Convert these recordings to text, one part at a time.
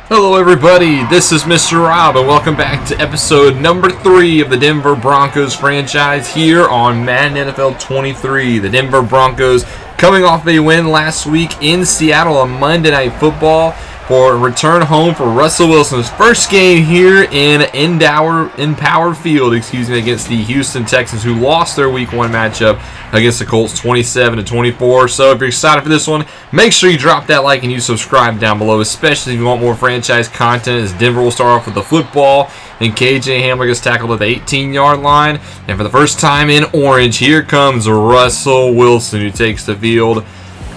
Hello everybody, this is Mr. Rob and welcome back to episode number 3 of the Denver Broncos franchise here on Madden NFL 23. The Denver Broncos coming off a win last week in Seattle on Monday Night Football for a return home for Russell Wilson's first game here in Empower Field, against the Houston Texans, who lost their Week 1 matchup against the Colts 27-24. So if you're excited for this one, make sure you drop that like and you subscribe down below, especially if you want more franchise content, as Denver will start off with the football and KJ Hamler gets tackled at the 18-yard line. And for the first time in orange, here comes Russell Wilson, who takes the field.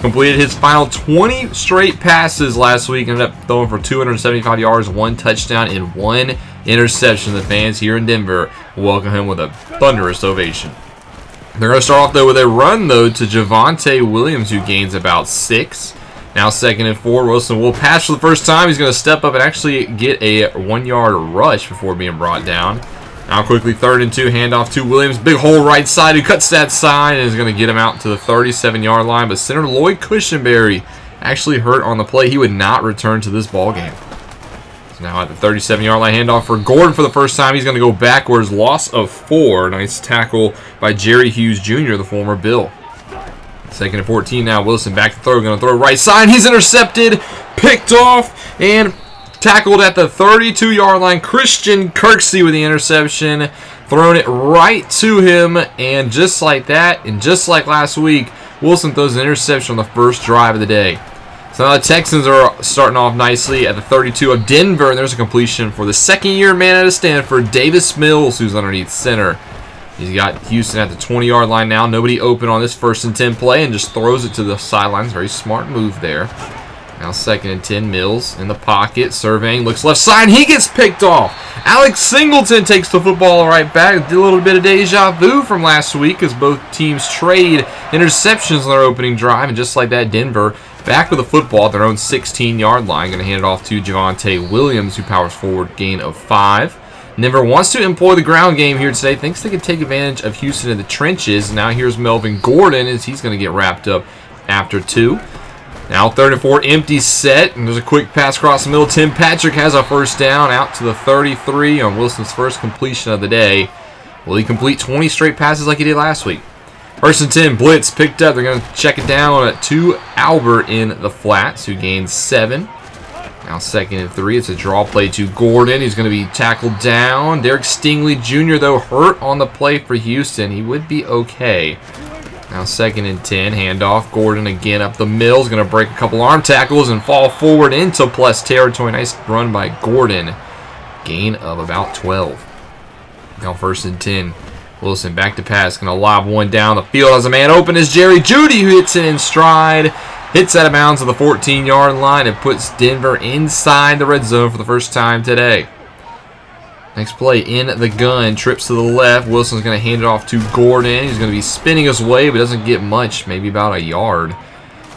Completed his final 20 straight passes last week. Ended up throwing for 275 yards, 1 touchdown, and 1 interception. The fans here in Denver welcome him with a thunderous ovation. They're going to start off, though, with a run, to Javonte Williams, who gains about 6. Now 2nd and 4. Wilson will pass for the first time. He's going to step up and actually get a 1-yard rush before being brought down. Now quickly 3rd and 2, handoff to Williams. Big hole right side, who cuts that side and is going to get him out to the 37-yard line. But center Lloyd Cushenberry actually hurt on the play. He would not return to this ball game. So now at the 37-yard line, handoff for Gordon for the first time. He's going to go backwards, loss of 4. Nice tackle by Jerry Hughes Jr., the former Bill. 2nd and 14 now. Wilson back to throw. Going to throw right side. He's intercepted, picked off, and tackled at the 32-yard line. Christian Kirksey with the interception. Thrown it right to him. And just like that, and just like last week, Wilson throws an interception on the first drive of the day. So now the Texans are starting off nicely at the 32 of Denver. And there's a completion for the second-year man out of Stanford, Davis Mills, who's underneath center. He's got Houston at the 20-yard line now. Nobody open on this 1st and 10 play, and just throws it to the sidelines. Very smart move there. Now 2nd and 10, Mills in the pocket, surveying, looks left side, he gets picked off. Alex Singleton takes the football right back. Did a little bit of deja vu from last week as both teams trade interceptions on their opening drive, and just like that, Denver back with the football at their own 16-yard line. Going to hand it off to Javonte Williams, who powers forward, gain of 5. Denver wants to employ the ground game here today. Thinks they can take advantage of Houston in the trenches. Now here's Melvin Gordon as he's going to get wrapped up after 2. Now 3rd and 4, empty set, and there's a quick pass across the middle. Tim Patrick has a first down out to the 33 on Wilson's first completion of the day. Will he complete 20 straight passes like he did last week? 1st and 10, blitz picked up. They're going to check it down to Albert in the flats, who gains 7. Now 2nd and 3, it's a draw play to Gordon. He's going to be tackled down. Derek Stingley Jr., though, hurt on the play for Houston. He would be okay. Now 2nd and 10, handoff. Gordon again up the middle. He's going to break a couple arm tackles and fall forward into plus territory. Nice run by Gordon. Gain of about 12. Now 1st and 10. Wilson back to pass. Going to lob one down the field as a man open is Jerry Jeudy, who hits it in stride. Hits out of bounds at the 14-yard line and puts Denver inside the red zone for the first time today. Next play in the gun, trips to the left. Wilson's going to hand it off to Gordon. He's going to be spinning his way, but doesn't get much, maybe about a yard.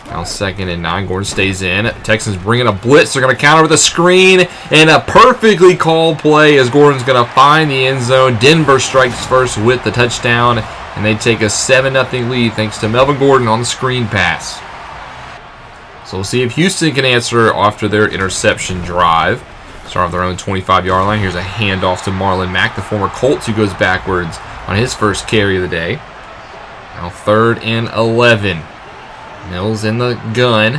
Now 2nd and 9, Gordon stays in. Texans bring in a blitz. They're going to counter with a screen, and a perfectly called play as Gordon's going to find the end zone. Denver strikes first with the touchdown, and they take a 7-0 lead thanks to Melvin Gordon on the screen pass. So we'll see if Houston can answer after their interception drive. Start off their own 25-yard line. Here's a handoff to Marlon Mack, the former Colts, who goes backwards on his first carry of the day. Now 3rd and 11. Mills in the gun.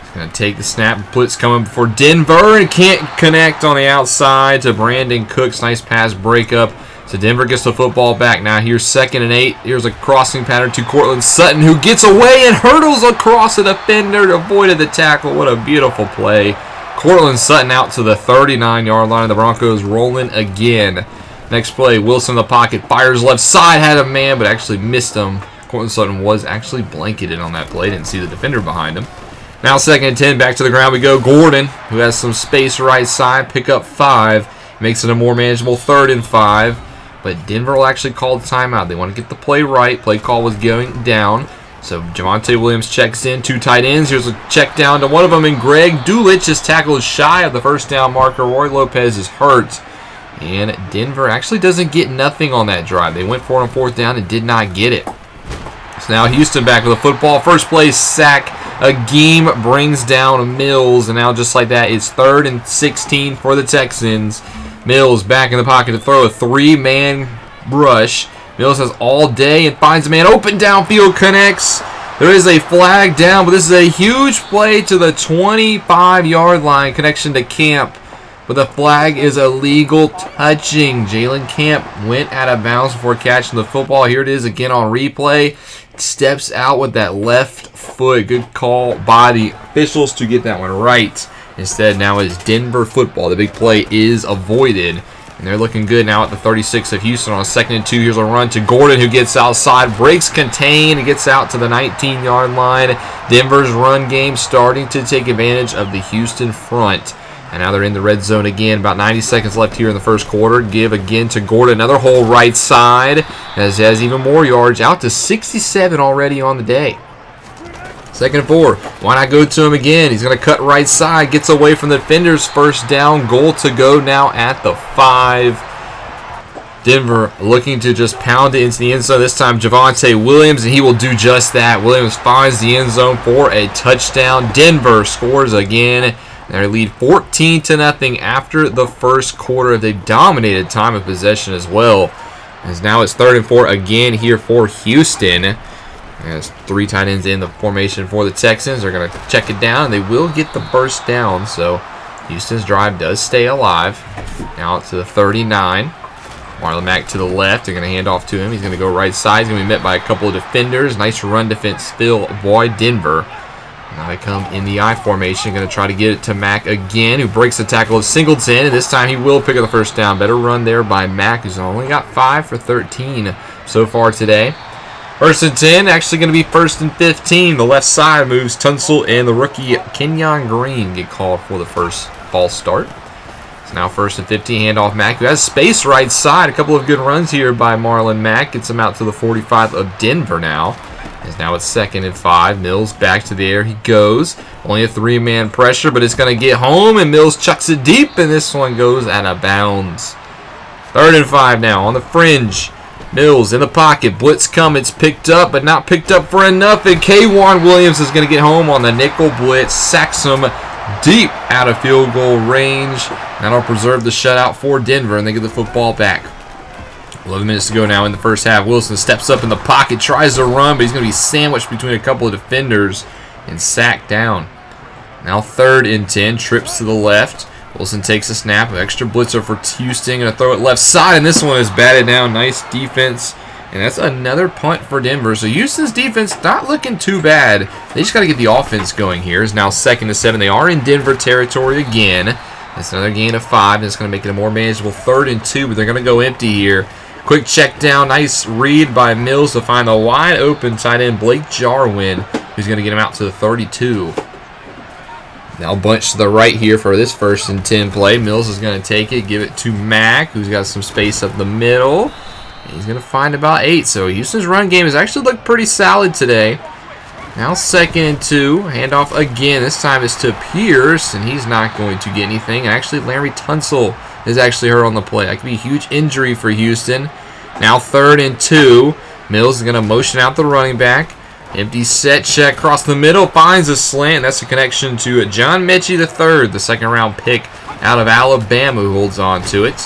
He's going to take the snap. Blitz coming for Denver, and can't connect on the outside to Brandon Cooks. Nice pass breakup. So Denver gets the football back. Now here's 2nd and 8. Here's a crossing pattern to Cortland Sutton, who gets away and hurdles across the defender, avoided the tackle. What a beautiful play. Cortland Sutton out to the 39-yard line. The Broncos rolling again. Next play, Wilson in the pocket, fires left side, had a man, but actually missed him. Cortland Sutton was actually blanketed on that play. Didn't see the defender behind him. Now 2nd and 10, back to the ground we go. Gordon, who has some space right side, pick up 5. Makes it a more manageable 3rd and 5. But Denver will actually call the timeout. They want to get the play right. Play call was going down. So Javonte Williams checks in. 2 tight ends. Here's a check down to one of them. And Greg Dulich is tackled shy of the first down marker. Roy Lopez is hurt. And Denver actually doesn't get nothing on that drive. They went for it on 4th down and did not get it. So now Houston back with the football. First play sack Agim brings down Mills, and now just like that, it's 3rd and 16 for the Texans. Mills back in the pocket to throw a 3-man rush. Mills has all day and finds a man open downfield, connects. There is a flag down, but this is a huge play to the 25-yard line, connection to Camp. But the flag is illegal touching. Jalen Camp went out of bounds before catching the football. Here it is again on replay. Steps out with that left foot. Good call by the officials to get that one right. Instead, now it's Denver football. The big play is avoided. And they're looking good now at the 36 of Houston on a 2nd and 2. Here's a run to Gordon, who gets outside, breaks contain, and gets out to the 19-yard line. Denver's run game starting to take advantage of the Houston front. And now they're in the red zone again. About 90 seconds left here in the first quarter. Give again to Gordon. Another hole right side. As he has even more yards. Out to 67 already on the day. 2nd and 4. Why not go to him again? He's going to cut right side. Gets away from the defenders. First down. Goal to go now at the 5. Denver looking to just pound it into the end zone. This time Javonte Williams, and he will do just that. Williams finds the end zone for a touchdown. Denver scores again. They lead 14-0 after the first quarter. They dominated time of possession as well. As now it's 3rd and 4 again here for Houston. As 3 tight ends in the formation for the Texans. They're going to check it down, and they will get the first down. So Houston's drive does stay alive. Now to the 39. Marlon Mack to the left. They're going to hand off to him. He's going to go right side. He's going to be met by a couple of defenders. Nice run defense still by Denver. Now they come in the I formation. Going to try to get it to Mack again, who breaks the tackle of Singleton. And this time he will pick up the first down. Better run there by Mack, who's only got 5 for 13 so far today. 1st and 10, actually going to be 1st and 15. The left side moves Tunsil, and the rookie Kenyon Green get called for the first false start. So now 1st and 15, handoff Mack, who has space right side. A couple of good runs here by Marlon Mack. Gets him out to the 45 of Denver now. As now it's 2nd and 5. Mills back to the air. He goes. Only a 3-man pressure, but it's going to get home, and Mills chucks it deep, and this one goes out of bounds. 3rd and 5 now on the fringe. Mills in the pocket. Blitz come. It's picked up, but not picked up for enough, and K'Wan Williams is going to get home on the nickel blitz. Sacks him deep out of field goal range. That'll preserve the shutout for Denver, and they get the football back. 11 minutes to go now in the first half. Wilson steps up in the pocket, tries to run, but he's going to be sandwiched between a couple of defenders and sacked down. Now 3rd and 10, trips to the left. Wilson takes a snap, an extra blitzer for Houston, going to throw it left side, and this one is batted down. Nice defense, and that's another punt for Denver. So Houston's defense not looking too bad. They just got to get the offense going here. It's now 2nd and 7. They are in Denver territory again. That's another gain of 5, and it's going to make it a more manageable 3rd and 2, but they're going to go empty here. Quick check down. Nice read by Mills to find the wide open tight end Blake Jarwin, who's going to get him out to the 32. Now bunch to the right here for this 1st and 10 play. Mills is going to take it, give it to Mack, who's got some space up the middle. And he's going to find about 8. So Houston's run game has actually looked pretty solid today. Now 2nd and 2. Handoff again. This time it's to Pierce, and he's not going to get anything. And actually Larry Tunsil is actually hurt on the play. That could be a huge injury for Houston. Now 3rd and 2. Mills is going to motion out the running back. Empty set check across the middle. Finds a slant. That's a connection to John Mechie III, the 2nd-round pick out of Alabama, who holds on to it.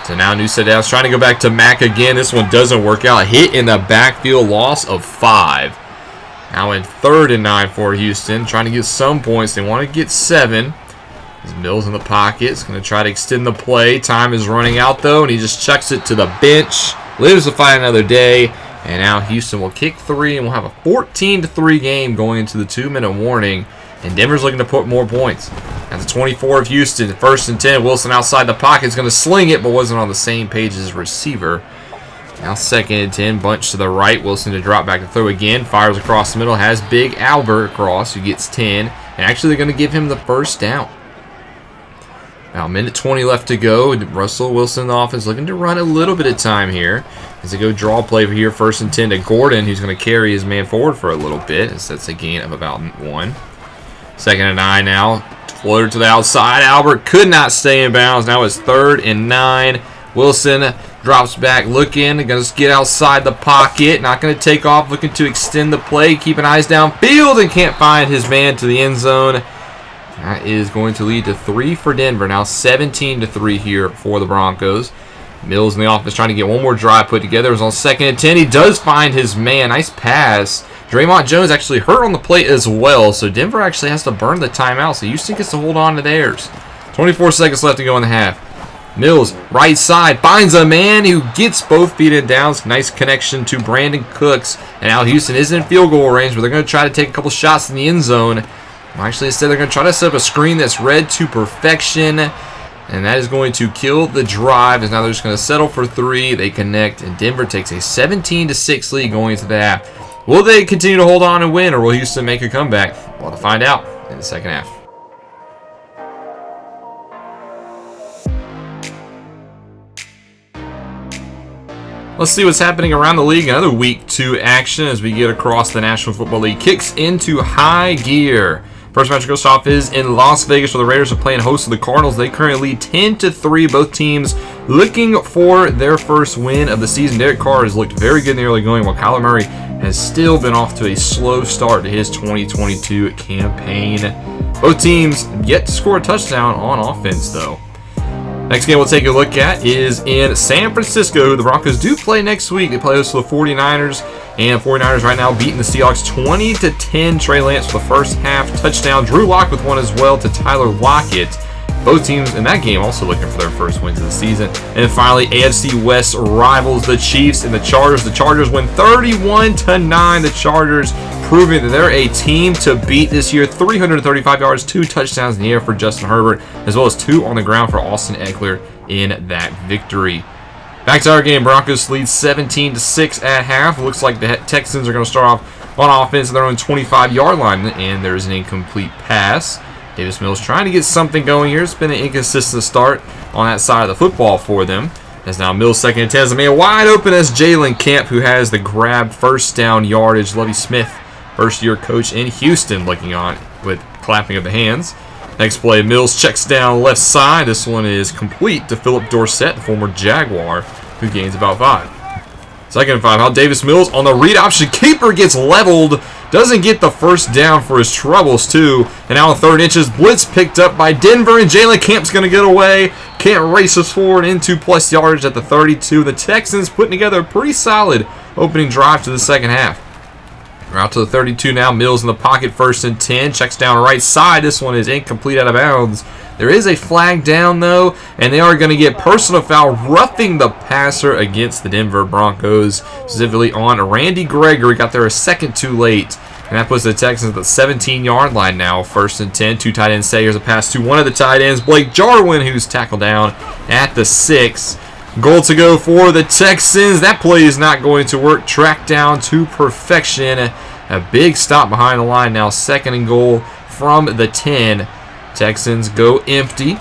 So now new set downs. Trying to go back to Mack again. This one doesn't work out. A hit in the backfield. Loss of 5. Now in 3rd and 9 for Houston. Trying to get some points. They want to get 7. There's Mills in the pocket. He's going to try to extend the play. Time is running out, though, and he just chucks it to the bench. Lives to fight another day. And now Houston will kick 3, and we'll have a 14-3 game going into the 2-minute warning. And Denver's looking to put more points. At the 24 of Houston, 1st and 10. Wilson outside the pocket is going to sling it, but wasn't on the same page as his receiver. Now 2nd and 10. Bunch to the right. Wilson to drop back to throw again. Fires across the middle. Has Big Albert across, who gets 10. And actually they're going to give him the first down. Now, 1:20 left to go. Russell Wilson in the offense looking to run a little bit of time here. As they go draw play here, 1st and 10 to Gordon, who's going to carry his man forward for a little bit. As that's a gain of about 1. 2nd and 9 now. Floater to the outside. Albert could not stay in bounds. Now it's 3rd and 9. Wilson Drops back, looking, going to get outside the pocket. Not going to take off, looking to extend the play. Keeping eyes downfield and can't find his man to the end zone. That is going to lead to 3 for Denver. Now 17-3 here for the Broncos. Mills in the office trying to get one more drive put together. It was on 2nd and 10. He does find his man. Nice pass. Draymond Jones actually hurt on the play as well, so Denver actually has to burn the timeout, so Houston gets to hold on to theirs. 24 seconds left to go in the half. Mills, right side, finds a man who gets both feet in downs. Nice connection to Brandon Cooks. And now Houston is in field goal range, but they're going to try to take a couple shots in the end zone. Actually, instead, they're going to try to set up a screen that's read to perfection. And that is going to kill the drive. As now they're just going to settle for 3. They connect, and Denver takes a 17-6 lead going into the half. Will they continue to hold on and win, or will Houston make a comeback? We'll have to find out in the second half. Let's see what's happening around the league. Another Week 2 action as we get across the National Football League. Kicks into high gear. First match goes off is in Las Vegas, where the Raiders are playing host to the Cardinals. They currently lead 10-3. Both teams looking for their first win of the season. Derek Carr has looked very good in the early going, while Kyler Murray has still been off to a slow start to his 2022 campaign. Both teams yet to score a touchdown on offense, though. Next game we'll take a look at is in San Francisco, who the Broncos do play next week. They play host to the 49ers, and 49ers right now beating the Seahawks 20-10. Trey Lance for the first half touchdown. Drew Lock with one as well to Tyler Lockett. Both teams in that game also looking for their first wins of the season. And finally, AFC West rivals, the Chiefs and the Chargers. The Chargers win 31-9. The Chargers proving that they're a team to beat this year. 335 yards, 2 touchdowns in the air for Justin Herbert, as well as 2 on the ground for Austin Eckler in that victory. Back to our game, Broncos lead 17-6 at half. Looks like the Texans are going to start off on offense at their own 25-yard line, and there's an incomplete pass. Davis Mills trying to get something going here. It's been an inconsistent start on that side of the football for them. As now Mills 2nd and 10 is a man wide open as Jalen Camp, who has the grab first down yardage. Lovie Smith, first-year coach in Houston, looking on with clapping of the hands. Next play, Mills checks down left side. This one is complete to Philip Dorsett, the former Jaguar, who gains about 5. 2nd and 5. How Davis Mills on the read option. Keeper gets leveled. Doesn't get the first down for his troubles, too. And now on 3rd inches, blitz picked up by Denver, and Jalen Camp's going to get away. Camp races forward in 2+ yards at the 32. The Texans putting together a pretty solid opening drive to the second half. We're out to the 32 now. Mills in the pocket, 1st and 10. Checks down right side. This one is incomplete, out of bounds. There is a flag down, though, and they are going to get personal foul roughing the passer against the Denver Broncos, specifically on Randy Gregory. Got there a second too late, and that puts the Texans at the 17-yard line now. 1st and 10. 2 tight ends say here's a pass to one of the tight ends, Blake Jarwin, who's tackled down at the 6. Goal to go for the Texans. That play is not going to work. Tracked down to perfection. A big stop behind the line now. 2nd and goal from the 10. Texans go empty.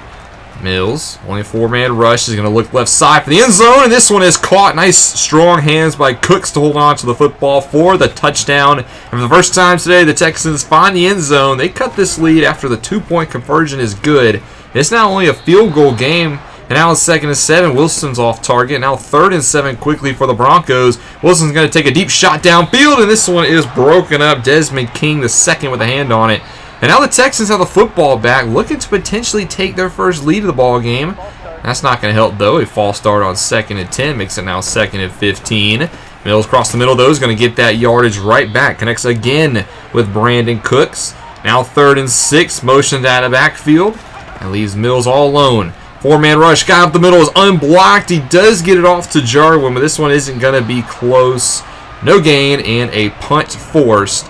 Mills, only a 4-man rush, is going to look left side for the end zone, and this one is caught. Nice, strong hands by Cooks to hold on to the football for the touchdown. And for the first time today, the Texans find the end zone. They cut this lead after the 2-point conversion is good. It's now only a field goal game, and now it's 2nd and 7. Wilson's off target. Now 3rd and 7 quickly for the Broncos. Wilson's going to take a deep shot downfield, and this one is broken up. Desmond King, the second, with a hand on it. And now the Texans have the football back, looking to potentially take their first lead of the ball game. That's not going to help, though. A false start on 2nd and 10 makes it now 2nd and 15. Mills across the middle, though, is going to get that yardage right back. Connects again with Brandon Cooks. Now 3rd and 6, motioned out of backfield, and leaves Mills all alone. 4-man rush, guy up the middle is unblocked. He does get it off to Jarwin, but this one isn't going to be close. No gain, and a punt forced.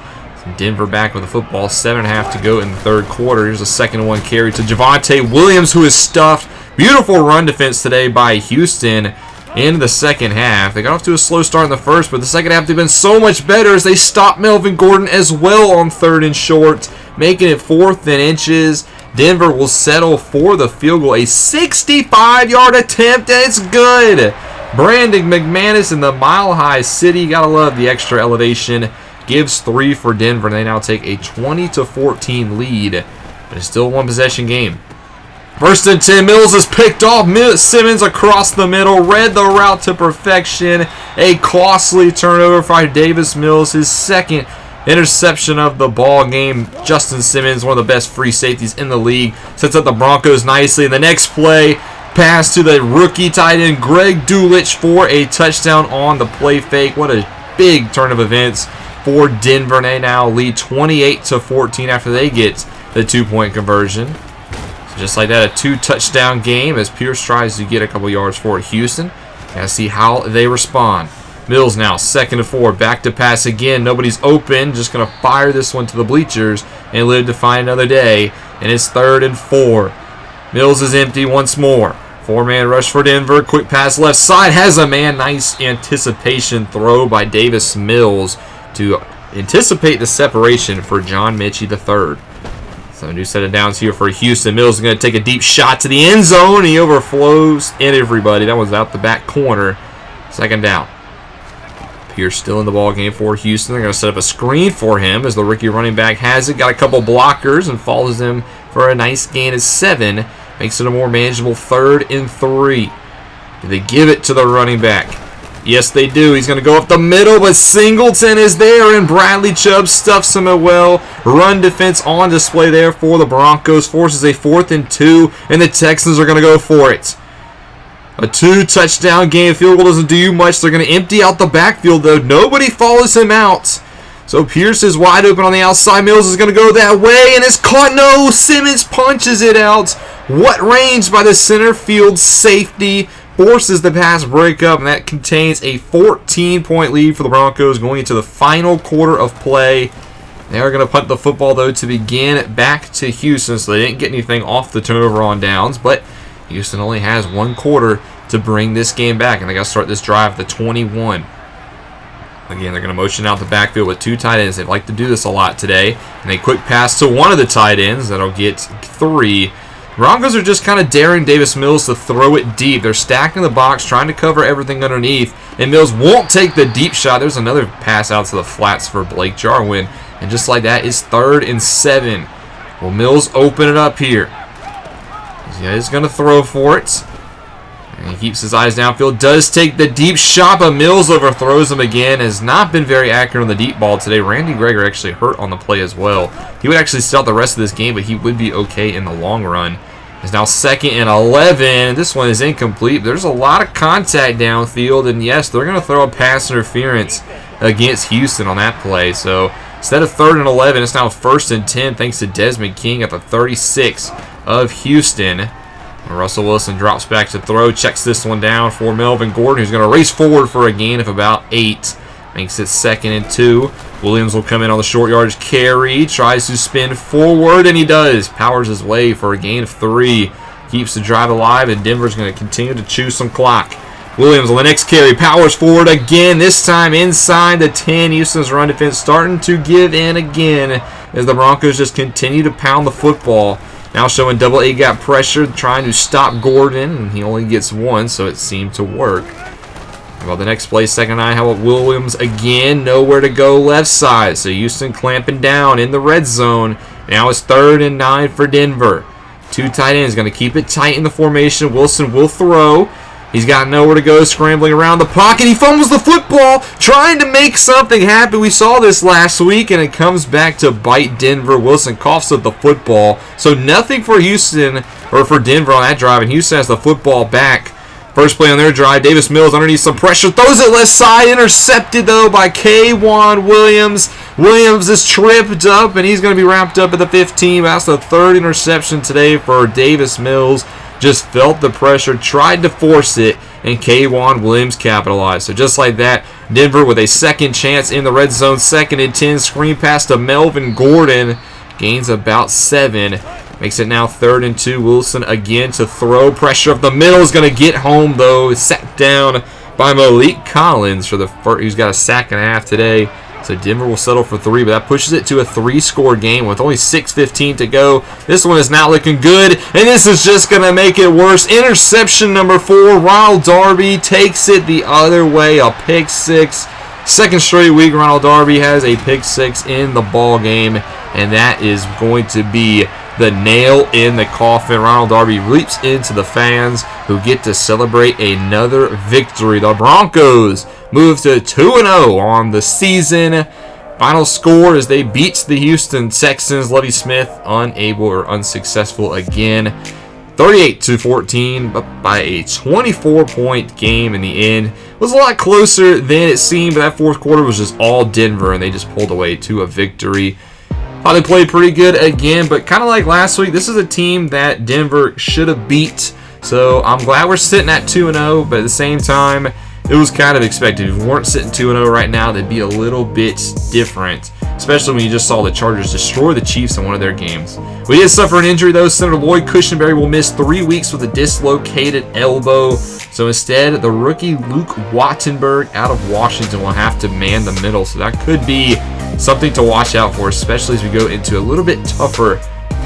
Denver back with the football, 7.5 to go in the 3rd quarter. Here's a 2nd and 1 carry to Javonte Williams, who is stuffed. Beautiful run defense today by Houston in the second half. They got off to a slow start in the first, but the second half they've been so much better as they stop Melvin Gordon as well on 3rd and short, making it 4th and inches. Denver will settle for the field goal. A 65-yard attempt, and it's good. Brandon McManus in the Mile High City. Gotta love the extra elevation. Gives 3 for Denver, and they now take a 20-14 lead. But it's still a one-possession game. First and 10, Mills is picked off. Simmons across the middle, read the route to perfection. A costly turnover for Davis Mills, his second interception of the ball game. Justin Simmons, one of the best free safeties in the league, sets up the Broncos nicely. And the next play, pass to the rookie tight end Greg Dulich for a touchdown on the play fake. What a big turn of events for Denver. They now lead 28-14 after they get the 2-point conversion. So just like that, a 2-touchdown game as Pierce tries to get a couple yards for Houston. Gotta see how they respond. Mills now 2nd and 4, back to pass again. Nobody's open, just gonna fire this one to the bleachers and live to find another day. And it's 3rd and 4. Mills is empty once more. 4-man rush for Denver. Quick pass left side, has a man. Nice anticipation throw by Davis Mills to anticipate the separation for John Mitchie III. So a new set of downs here for Houston. Mills is going to take a deep shot to the end zone. He overflows in everybody. That was out the back corner. 2nd down. Pierce still in the ball game for Houston. They're going to set up a screen for him as the rookie running back has it. Got a couple blockers and follows him for a nice gain of 7. Makes it a more manageable 3rd and 3. Do they give it to the running back? Yes, they do. He's going to go up the middle, but Singleton is there, and Bradley Chubb stuffs him well. Run defense on display there for the Broncos. Forces a 4th and 2, and the Texans are going to go for it. A 2-touchdown game. Field goal doesn't do you much. They're going to empty out the backfield, though. Nobody follows him out. So Pierce is wide open on the outside. Mills is going to go that way, and it's caught. No, Simmons punches it out. What range by the center field safety. Forces the pass breakup, and that contains a 14-point lead for the Broncos going into the final quarter of play. They are going to punt the football, though, to begin back to Houston, so they didn't get anything off the turnover on downs, but Houston only has 1 quarter to bring this game back, and they got to start this drive at the 21. Again, they're going to motion out the backfield with 2 tight ends. They like to do this a lot today, and a quick pass to one of the tight ends. That'll get 3. Broncos are just kind of daring Davis Mills to throw it deep. They're stacking the box, trying to cover everything underneath, and Mills won't take the deep shot. There's another pass out to the flats for Blake Jarwin, and just like that, it's 3rd and 7. Will Mills open it up here? Yeah, he's going to throw for it, and he keeps his eyes downfield. Does take the deep shot, but Mills overthrows him again. Has not been very accurate on the deep ball today. Randy Gregory actually hurt on the play as well. He would actually start the rest of this game, but he would be okay in the long run. It's now 2nd and 11. This one is incomplete. There's a lot of contact downfield, and yes, they're going to throw a pass interference against Houston on that play. So instead of 3rd and 11, it's now 1st and 10 thanks to Desmond King at the 36 of Houston. Russell Wilson drops back to throw, checks this one down for Melvin Gordon, who's going to race forward for a gain of about 8. Makes it 2nd and 2. Williams will come in on the short yardage carry, tries to spin forward, and he does. Powers his way for a gain of 3. Keeps the drive alive, and Denver's going to continue to chew some clock. Williams on the next carry, powers forward again, this time inside the 10. Houston's run defense starting to give in again as the Broncos just continue to pound the football. Now showing double A gap pressure, trying to stop Gordon, and he only gets 1, so it seemed to work. How about the next play, 2nd and 9? How about Williams again? Nowhere to go left side. So Houston clamping down in the red zone. Now it's 3rd and 9 for Denver. 2 tight ends going to keep it tight in the formation. Wilson will throw. He's got nowhere to go, scrambling around the pocket. He fumbles the football, trying to make something happen. We saw this last week, and it comes back to bite Denver. Wilson coughs up the football. So nothing for Houston, or for Denver on that drive, and Houston has the football back. First play on their drive, Davis Mills underneath some pressure, throws it left side, intercepted though by K'Wan Williams. Williams is tripped up, and he's going to be wrapped up at the 15. That's the 3rd interception today for Davis Mills. Just felt the pressure, tried to force it, and K'Wan Williams capitalized. So just like that, Denver with a 2nd chance in the red zone, 2nd and 10, screen pass to Melvin Gordon, gains about 7. Makes it now 3rd and 2. Wilson again to throw. Pressure up the middle is going to get home, though. Sacked down by Malik Collins for the first. He's got a sack and a half today. So Denver will settle for 3, but that pushes it to a 3-score game with only 6:15 to go. This one is not looking good, and this is just going to make it worse. Interception number 4. Ronald Darby takes it the other way. A pick 6. 2nd straight week, Ronald Darby has a pick 6 in the ball game, and that is going to be the nail in the coffin. Ronald Darby leaps into the fans who get to celebrate another victory. The Broncos move to 2-0 on the season. Final score is they beat the Houston Texans. Lovie Smith unable or unsuccessful again. 38-14, but by a 24-point game in the end. It was a lot closer than it seemed, but that fourth quarter was just all Denver, and they just pulled away to a victory. Thought they played pretty good again, but kind of like last week, this is a team that Denver should have beat. So I'm glad we're sitting at 2-0, but at the same time, it was kind of expected. If we weren't sitting 2-0 right now, they'd be a little bit different, especially when you just saw the Chargers destroy the Chiefs in one of their games. We did suffer an injury, though. Senator Lloyd Cushenberry will miss 3 weeks with a dislocated elbow. So instead, the rookie Luke Wattenberg out of Washington will have to man the middle. So that could be something to watch out for, especially as we go into a little bit tougher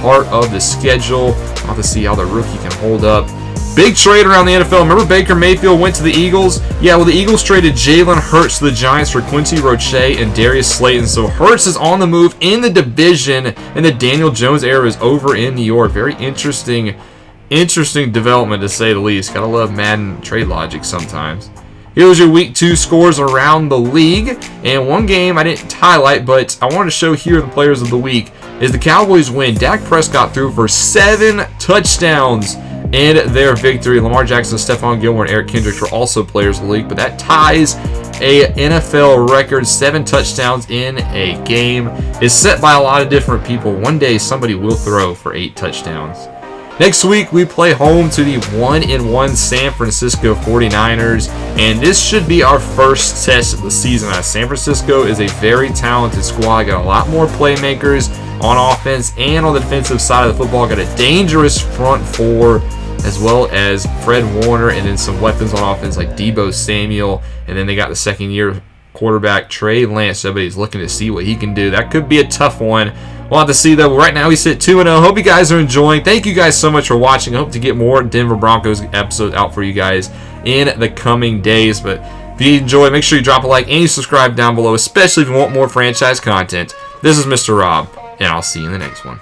part of the schedule. We'll have to see how the rookie can hold up. Big trade around the NFL. Remember Baker Mayfield went to the Eagles? Yeah, well, the Eagles traded Jalen Hurts to the Giants for Quincy Roche and Darius Slayton. So Hurts is on the move in the division, and the Daniel Jones era is over in New York. Very interesting development, to say the least. Gotta love Madden trade logic sometimes. Here's your Week 2 scores around the league. And one game I didn't highlight, but I wanted to show here the players of the week, is the Cowboys win. Dak Prescott threw for 7 touchdowns in their victory. Lamar Jackson, Stephon Gilmore, and Eric Kendricks were also players of the league, but that ties a NFL record. 7 touchdowns in a game is set by a lot of different people. One day somebody will throw for 8 touchdowns. Next week, we play home to the 1-1 San Francisco 49ers, and this should be our first test of the season. San Francisco is a very talented squad. Got a lot more playmakers on offense and on the defensive side of the football. Got a dangerous front four, as well as Fred Warner, and then some weapons on offense like Deebo Samuel, and then they got the second-year quarterback Trey Lance. Everybody's looking to see what he can do. That could be a tough one. We'll have to see, though. Right now, we sit 2-0. Hope you guys are enjoying. Thank you guys so much for watching. I hope to get more Denver Broncos episodes out for you guys in the coming days. But if you enjoy, make sure you drop a like and you subscribe down below, especially if you want more franchise content. This is Mr. Rob, and I'll see you in the next one.